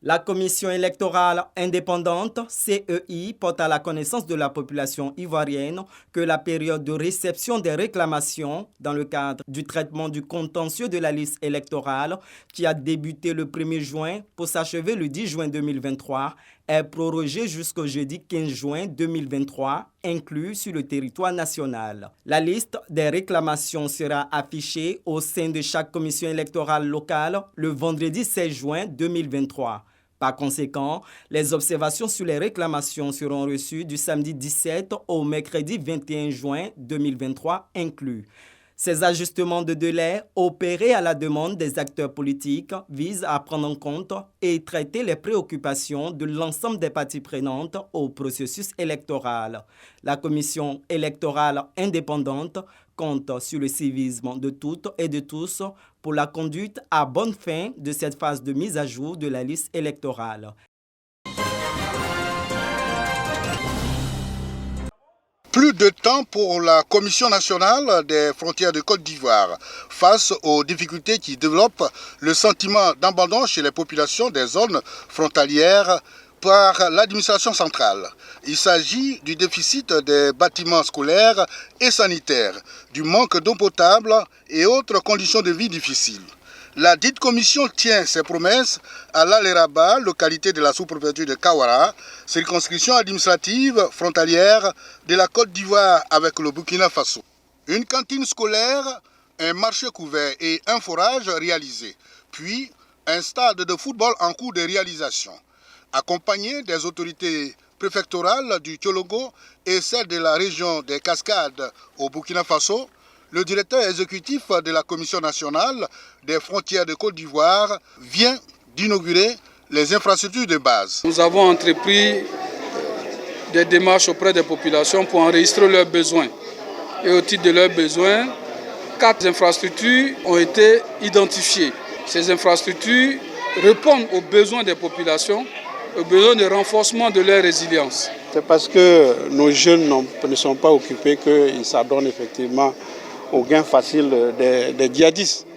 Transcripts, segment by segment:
La Commission électorale indépendante, CEI, porte à la connaissance de la population ivoirienne que la période de réception des réclamations dans le cadre du traitement du contentieux de la liste électorale qui a débuté le 1er juin pour s'achever le 10 juin 2023 est prorogée jusqu'au jeudi 15 juin 2023, inclus sur le territoire national. La liste des réclamations sera affichée au sein de chaque commission électorale locale le vendredi 16 juin 2023. Par conséquent, les observations sur les réclamations seront reçues du samedi 17 au mercredi 21 juin 2023 inclus. Ces ajustements de délai opérés à la demande des acteurs politiques visent à prendre en compte et traiter les préoccupations de l'ensemble des parties prenantes au processus électoral. La Commission électorale indépendante compte sur le civisme de toutes et de tous pour la conduite à bonne fin de cette phase de mise à jour de la liste électorale. Plus de temps pour la Commission nationale des frontières de Côte d'Ivoire face aux difficultés qui développent le sentiment d'abandon chez les populations des zones frontalières par l'administration centrale. Il s'agit du déficit des bâtiments scolaires et sanitaires, du manque d'eau potable et autres conditions de vie difficiles. La dite commission tient ses promesses à l'Aleraba, localité de la sous-préfecture de Kawara, circonscription administrative frontalière de la Côte d'Ivoire avec le Burkina Faso. Une cantine scolaire, un marché couvert et un forage réalisé, puis un stade de football en cours de réalisation. Accompagné des autorités préfectorales du Tchologo et celles de la région des Cascades au Burkina Faso, le directeur exécutif de la Commission nationale des frontières de Côte d'Ivoire vient d'inaugurer les infrastructures de base. Nous avons entrepris des démarches auprès des populations pour enregistrer leurs besoins. Et au titre de leurs besoins, 4 infrastructures ont été identifiées. Ces infrastructures répondent aux besoins des populations, aux besoins de renforcement de leur résilience. C'est parce que nos jeunes ne sont pas occupés qu'ils s'adonnent effectivement au gain facile des djihadistes.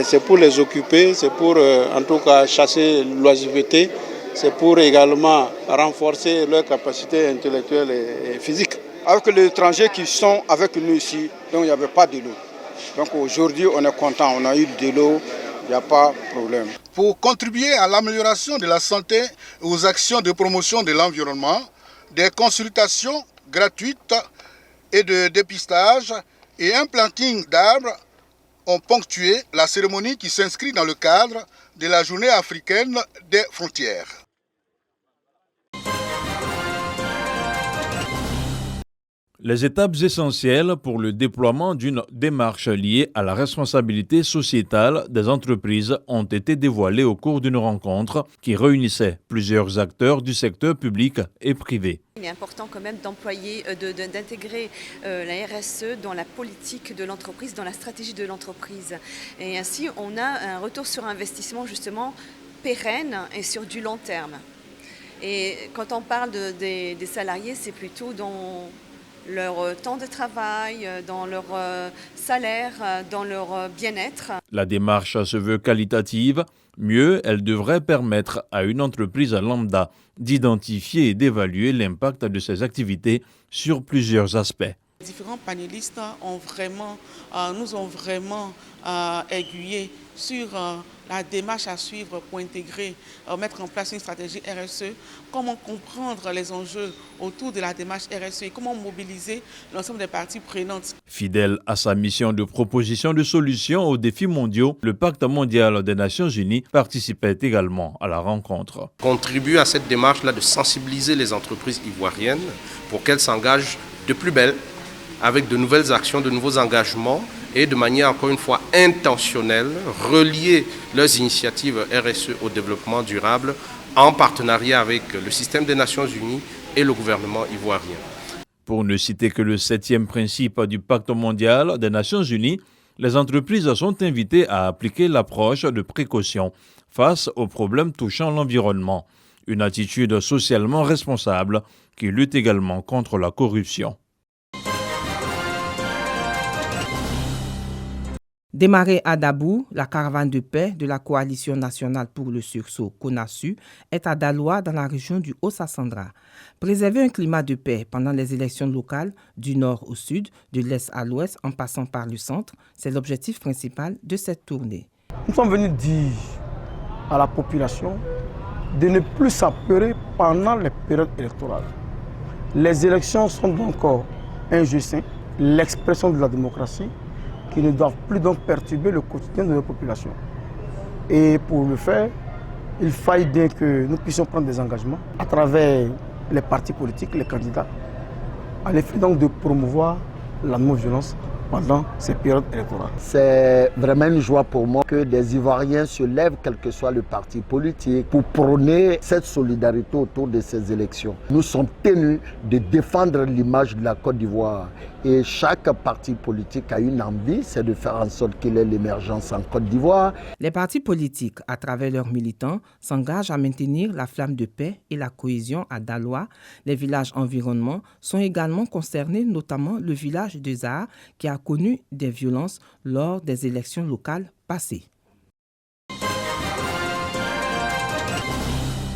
C'est pour les occuper, c'est pour en tout cas chasser l'oisiveté, c'est pour également renforcer leurs capacités intellectuelles et physiques. Avec les étrangers qui sont avec nous ici, donc il n'y avait pas de l'eau. Donc aujourd'hui on est content, on a eu de l'eau, il n'y a pas de problème. Pour contribuer à l'amélioration de la santé et aux actions de promotion de l'environnement, des consultations gratuites et de dépistage et un planting d'arbres ont ponctué la cérémonie qui s'inscrit dans le cadre de la Journée africaine des frontières. Les étapes essentielles pour le déploiement d'une démarche liée à la responsabilité sociétale des entreprises ont été dévoilées au cours d'une rencontre qui réunissait plusieurs acteurs du secteur public et privé. Il est important quand même d'intégrer la RSE dans la politique de l'entreprise, dans la stratégie de l'entreprise. Et ainsi, on a un retour sur investissement justement pérenne et sur du long terme. Et quand on parle des salariés, c'est plutôt dans leur temps de travail, dans leur salaire, dans leur bien-être. La démarche se veut qualitative. Mieux, elle devrait permettre à une entreprise lambda d'identifier et d'évaluer l'impact de ses activités sur plusieurs aspects. Les différents panélistes nous ont vraiment aiguillés sur la démarche à suivre pour intégrer, mettre en place une stratégie RSE, comment comprendre les enjeux autour de la démarche RSE et comment mobiliser l'ensemble des parties prenantes. Fidèle à sa mission de proposition de solutions aux défis mondiaux, le Pacte mondial des Nations Unies participait également à la rencontre. Contribue à cette démarche-là de sensibiliser les entreprises ivoiriennes pour qu'elles s'engagent de plus belle, avec de nouvelles actions, de nouveaux engagements et de manière encore une fois intentionnelle, relier leurs initiatives RSE au développement durable en partenariat avec le système des Nations Unies et le gouvernement ivoirien. Pour ne citer que le 7e principe du Pacte mondial des Nations Unies, les entreprises sont invitées à appliquer l'approche de précaution face aux problèmes touchant l'environnement, une attitude socialement responsable qui lutte également contre la corruption. Démarrée à Dabou, la caravane de paix de la Coalition nationale pour le sursaut CONASU est à Daloa dans la région du Haut-Sassandra. Préserver un climat de paix pendant les élections locales du nord au sud, de l'est à l'ouest en passant par le centre, c'est l'objectif principal de cette tournée. Nous sommes venus dire à la population de ne plus s'apeurer pendant les périodes électorales. Les élections sont donc un jeu sain, l'expression de la démocratie, qui ne doivent plus donc perturber le quotidien de nos populations. Et pour le faire, il faille bien que nous puissions prendre des engagements à travers les partis politiques, les candidats, à l'effet donc de promouvoir la non-violence pendant ces périodes électorales. C'est vraiment une joie pour moi que des Ivoiriens se lèvent, quel que soit le parti politique, pour prôner cette solidarité autour de ces élections. Nous sommes tenus de défendre l'image de la Côte d'Ivoire. Et chaque parti politique a une envie, c'est de faire en sorte qu'il y ait l'émergence en Côte d'Ivoire. Les partis politiques, à travers leurs militants, s'engagent à maintenir la flamme de paix et la cohésion à Daloa. Les villages environnants sont également concernés, notamment le village de Zaha, qui a connu des violences lors des élections locales passées.